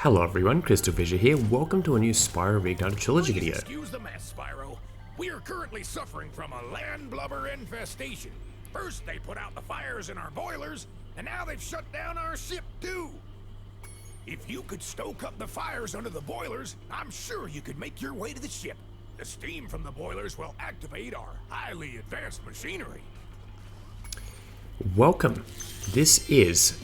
Hello everyone, CrystalFissure here. Welcome to a new Spyro Reignited Trilogy video. Excuse the mess, Spyro. We are currently suffering from a land blubber infestation. First they put out the fires in our boilers, and now they've shut down our ship too. If you could stoke up the fires under the boilers, I'm sure you could make your way to the ship. The steam from the boilers will activate our highly advanced machinery. Welcome. This is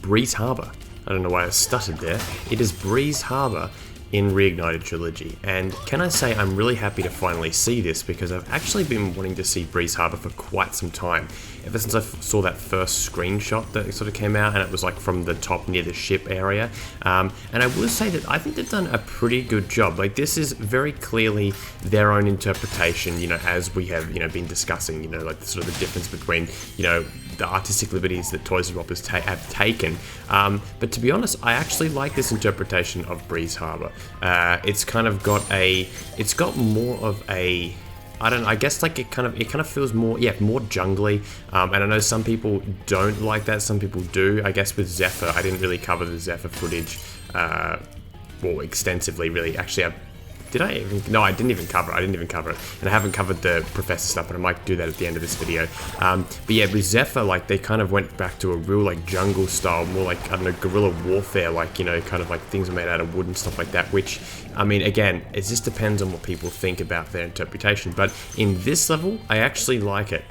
Prix Harbor. I don't know why I stuttered there. It is Prix Harbor in Reignited Trilogy, and can I say I'm really happy to finally see this because I've actually been wanting to see Prix Harbor for quite some time. Ever since I saw that first screenshot that sort of came out, and it was like from the top near the ship area. And I will say that I think they've done a pretty good job. Like, this is very clearly their own interpretation, you know, as we have, you know, been discussing, you know, like the sort of the difference between, you know, the artistic liberties that Toys R Us have taken. But to be honest, I actually like this interpretation of Prix Harbor. It's kind of got it's got more of a, I don't know, I guess like it kind of feels more, yeah, more jungly. And I know some people don't like that, some people do. I guess with Zephyr, I didn't really cover the Zephyr footage, well, extensively, really. Actually, did I even? No, I didn't even cover it. And I haven't covered the Professor stuff, but I might do that at the end of this video. But yeah, with Zephyr, like, they kind of went back to a real, like, jungle style, more like, I don't know, guerrilla warfare, like, you know, kind of like things are made out of wood and stuff like that, which, I mean, again, it just depends on what people think about their interpretation. But in this level, I actually like it.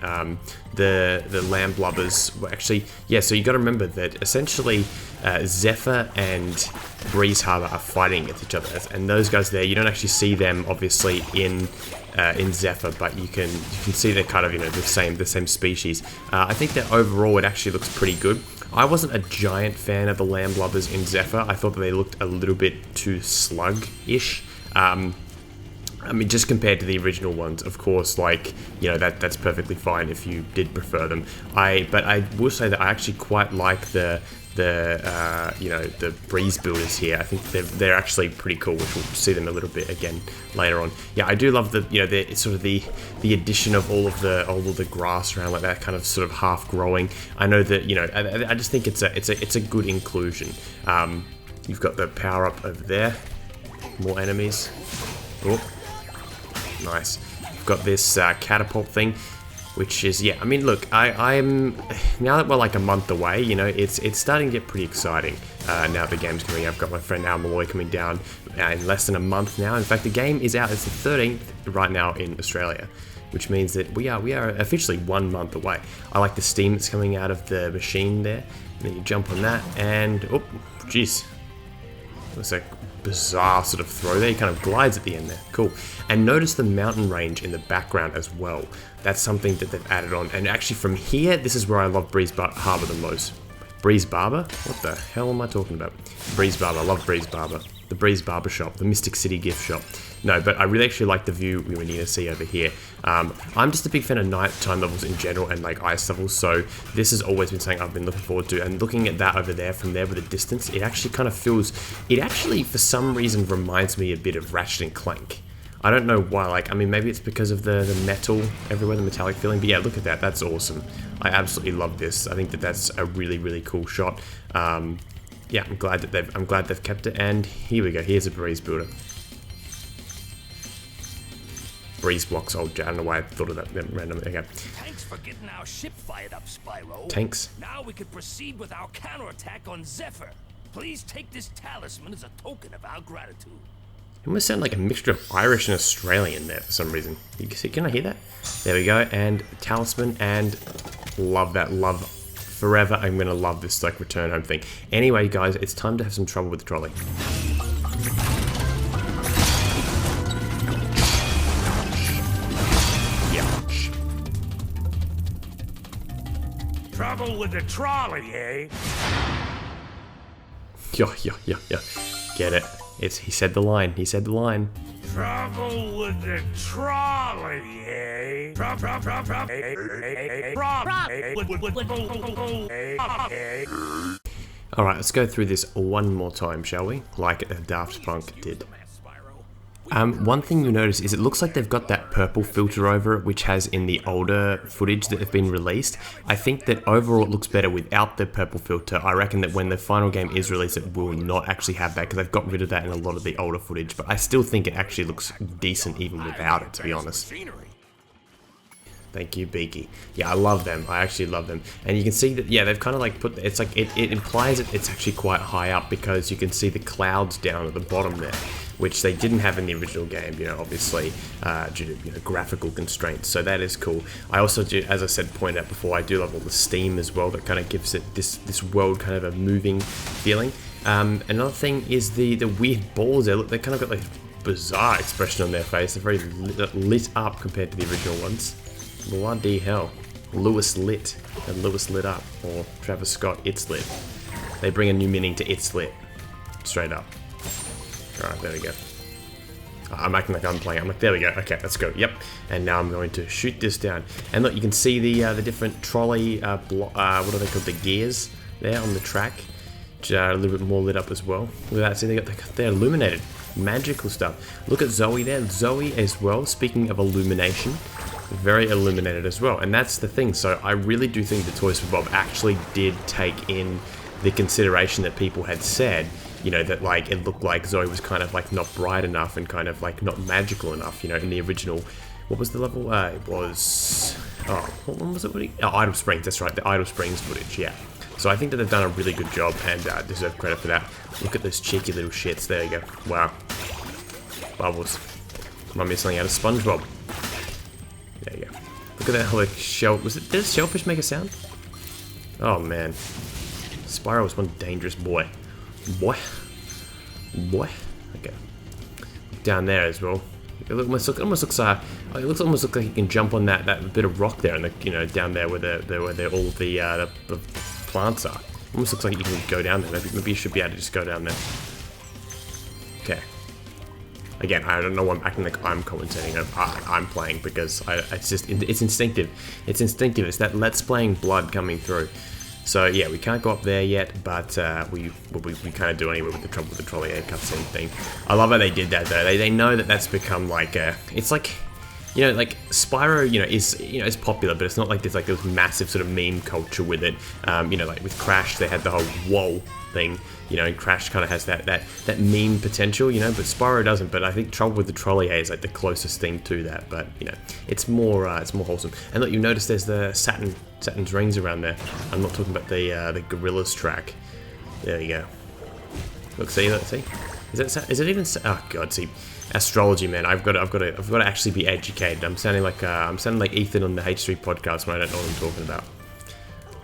The land blubbers were actually, yeah, so you got to remember that essentially Zephyr and Prix Harbor are fighting against each other, and those guys there, you don't actually see them obviously in Zephyr, but you can see they're kind of, you know, the same species. I think that overall it actually looks pretty good. I wasn't a giant fan of the land blubbers in Zephyr. I thought that they looked a little bit too slug-ish. I mean, just compared to the original ones, of course, like, you know, that's perfectly fine if you did prefer them. But I will say that I actually quite like the you know, the Prix builders here. I think they're actually pretty cool, which we'll see them a little bit again later on. Yeah, I do love the, you know, the sort of the addition of all of the grass around, like that kind of sort of half growing. I know that, you know, I just think it's a good inclusion. You've got the power up over there, more enemies. Oh, nice. You've got this catapult thing, which is, yeah, I mean, look, I'm now that we're like a month away, you know, it's starting to get pretty exciting. Now the game's coming. I've got my friend Al Malloy coming down in less than a month now. In fact, the game is out. It's the 13th right now in Australia, which means that we are officially 1 month away. I like the steam that's coming out of the machine there. And then you jump on that, and oh, jeez, looks like bizarre sort of throw there. He kind of glides at the end there. Cool. And notice the mountain range in the background as well. That's something that they've added on. And actually from here, this is where I love Prix Harbor the most. Prix Barber? What the hell am I talking about? Prix Barber. I love Prix Barber. The Prix Barber shop. The Mystic City gift shop. No, but I really actually like the view we need to see over here. I'm just a big fan of nighttime levels in general and like ice levels, so this has always been something I've been looking forward to. And looking at that over there from there with the distance, it actually kind of feels, it actually for some reason reminds me a bit of Ratchet and Clank. I don't know why, like, I mean, maybe it's because of the metal everywhere, the metallic feeling, but yeah, look at that, that's awesome. I absolutely love this. I think that that's a really, really cool shot. Yeah, I'm glad they've kept it, and here we go, here's a Prix builder. Prix blocks, I don't know why I thought of that randomly. Okay. Thanks for getting our ship fired up, Spyro. Tanks. Now we can proceed with our counterattack on Zephyr. Please take this talisman as a token of our gratitude. It almost sounded like a mixture of Irish and Australian there for some reason. You can see, can I hear that? There we go, and talisman, and love that, love forever. I'm gonna love this like return home thing. Anyway, guys, it's time to have some trouble with the trolley. Trouble with the trolley, eh? Yeah. Get it. He said the line. Trouble with the trolley, eh? Alright, let's go through this one more time, shall we? Like Daft Punk did. One thing you notice is it looks like they've got that purple filter over it, which has in the older footage that have been released. I think that overall it looks better without the purple filter. I reckon that when the final game is released, it will not actually have that, because they've got rid of that in a lot of the older footage. But I still think it actually looks decent even without it, to be honest. Thank you, Beaky. Yeah, I love them. I actually love them. And you can see that, yeah, they've kind of like put, it's like, it implies that it's actually quite high up, because you can see the clouds down at the bottom there, which they didn't have in the original game, you know, obviously, due to, you know, graphical constraints. So that is cool. I also do, as I said, pointed out before, I do love all the steam as well. That kind of gives it this world kind of a moving feeling. Another thing is the weird balls there. Look, they kind of got like bizarre expression on their face. They're very lit up compared to the original ones. Bloody hell. Lewis lit. And Lewis lit up. Or Travis Scott, it's lit. They bring a new meaning to it's lit. Straight up. Alright, there we go. I'm acting like I'm playing. I'm like, there we go. Okay, let's go. Yep. And now I'm going to shoot this down. And look, you can see the different trolley, what are they called? The gears there on the track. Which are a little bit more lit up as well. Look at that. See, they're illuminated. Magical stuff. Look at Zoe there. Zoe as well. Speaking of illumination. Very illuminated as well, and that's the thing. So I really do think the Toys for Bob actually did take in the consideration that people had said, you know, that like it looked like Zoe was kind of like not bright enough and kind of like not magical enough, you know, in the original. What was the level? It was, oh, what one was it? Oh, Idle Springs, that's right, the Idle Springs footage, yeah. So I think that they've done a really good job and deserve credit for that. Look at those cheeky little shits, there you go. Wow. Bubbles. Remind me of something out of SpongeBob. There you go. Look at that whole like, shell. Did shellfish make a sound? Oh man. Spyro was one dangerous boy. Boy. Okay. Down there as well. It almost looks like you can jump on that bit of rock there, and you know, down there where all the plants are. Almost looks like you can go down there. Maybe you should be able to just go down there. Okay. Again, I don't know why I'm acting like I'm commentating. I'm playing because it's instinctive. It's instinctive. It's that Let's Playing blood coming through. So yeah, we can't go up there yet, but we kind of do anyway with the Trouble with the Trolley cutscene thing. I love how they did that though. They know that that's become like it's like, you know, like Spyro, you know, is popular, but it's not like there's like this massive sort of meme culture with it. You know, like with Crash, they had the whole whoa thing, you know, and Crash kind of has that meme potential, you know, but Spyro doesn't. But I think Trouble with the Trolley is like the closest thing to that. But you know, it's more wholesome. And look, you notice there's the Saturn's rings around there. I'm not talking about the Gorillas track. There you go. Look, see. Is it even? Oh god, see. Astrology, man. I've got to actually be educated. I'm sounding like Ethan on the H3 podcast when I don't know what I'm talking about.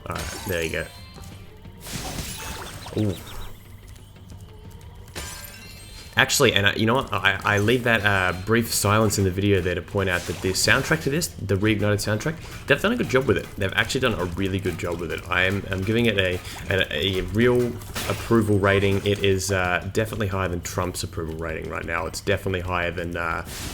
All right, there you go. Ooh. Actually, and you know what? I leave that brief silence in the video there to point out that the soundtrack to this, the Reignited soundtrack, they've done a good job with it. They've actually done a really good job with it. I'm giving it a real approval rating. It is definitely higher than Trump's approval rating right now. It's definitely higher than,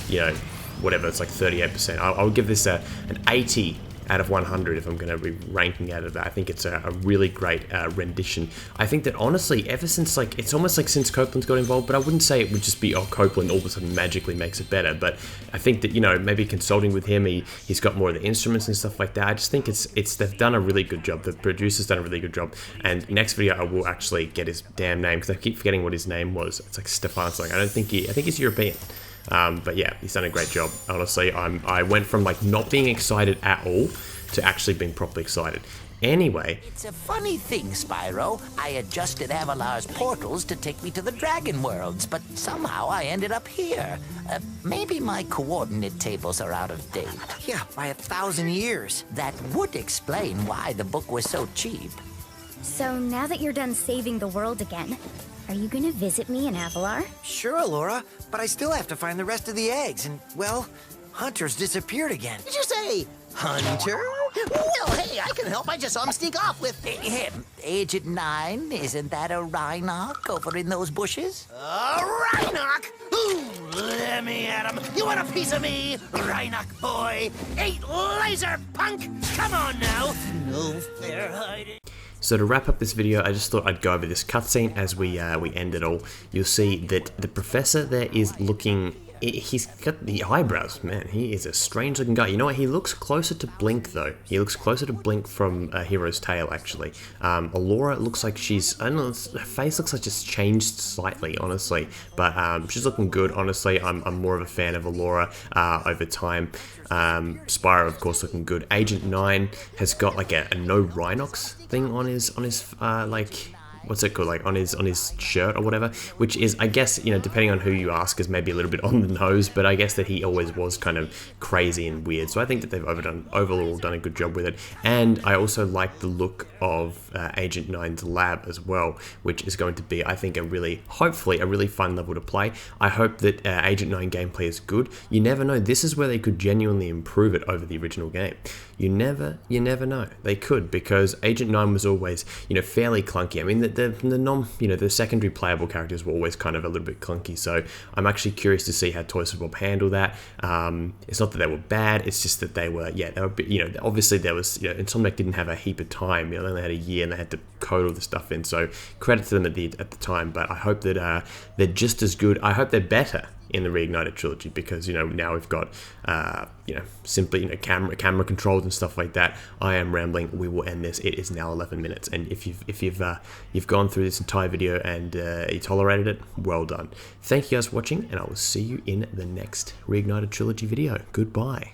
you know, whatever, it's like 38%. I would give this an 80 out of 100 if I'm going to be ranking out of that. I think it's a really great rendition. I think that honestly, ever since like, it's almost like since Copeland's got involved, but I wouldn't say it would just be, oh, Copeland all of a sudden magically makes it better. But I think that, you know, maybe consulting with him, he's got more of the instruments and stuff like that. I just think they've done a really good job. The producer's done a really good job. And next video I will actually get his damn name, because I keep forgetting what his name was. It's like Stefan something. I think he's European. But yeah, he's done a great job. Honestly, I went from like not being excited at all to actually being properly excited. Anyway. It's a funny thing, Spyro. I adjusted Avalar's portals to take me to the Dragon Worlds, but somehow I ended up here. Maybe my coordinate tables are out of date. Yeah, by 1,000 years. That would explain why the book was so cheap. So now that you're done saving the world again, are you gonna visit me in Avalar? Sure, Elora, but I still have to find the rest of the eggs, and, well, Hunter's disappeared again. Did you say Hunter? Well, hey, I can help. I just saw him sneak off with Him, Agent 9, isn't that a Rhinoc over in those bushes? Rhinoc! Ooh, let me at him. You want a piece of me, Rhinoc boy? 8 laser, punk! Come on now. No fair hiding. So to wrap up this video, I just thought I'd go over this cutscene as we end it all. You'll see that the professor there is looking he's got the eyebrows, man. He is a strange looking guy. You know what? He looks closer to Blink though. He looks closer to Blink from Hero's Tale actually. Elora looks like she's, I don't know, her face looks like it's changed slightly, honestly. But she's looking good, honestly. I'm more of a fan of Elora over time. Spyro, of course, looking good. Agent 9 has got like a no Rhinox thing on his like, what's it called, like on his shirt or whatever, which is, I guess, you know, depending on who you ask, is maybe a little bit on the nose, but I guess that he always was kind of crazy and weird. So I think that they've overall done a good job with it. And I also like the look of Agent 9's lab as well, which is going to be, I think, hopefully a really fun level to play. I hope that Agent 9 gameplay is good. You never know. This is where they could genuinely improve it over the original game. You never know. They could, because Agent 9 was always, you know, fairly clunky. I mean, the secondary playable characters were always kind of a little bit clunky. So I'm actually curious to see how Toys for Bob handle that. It's not that they were bad. It's just that they were a bit, you know, obviously there was, you know, Insomniac didn't have a heap of time. You know, they only had a year and they had to code all the stuff in. So credit to them at the time. But I hope that they're just as good. I hope they're better in the Reignited Trilogy, because, you know, now we've got you know, simply, you know, camera controls and stuff like that. I am rambling. We will end this. It is now 11 minutes, and if you've gone through this entire video and you tolerated it, well done. Thank you guys for watching, and I will see you in the next Reignited Trilogy video. Goodbye.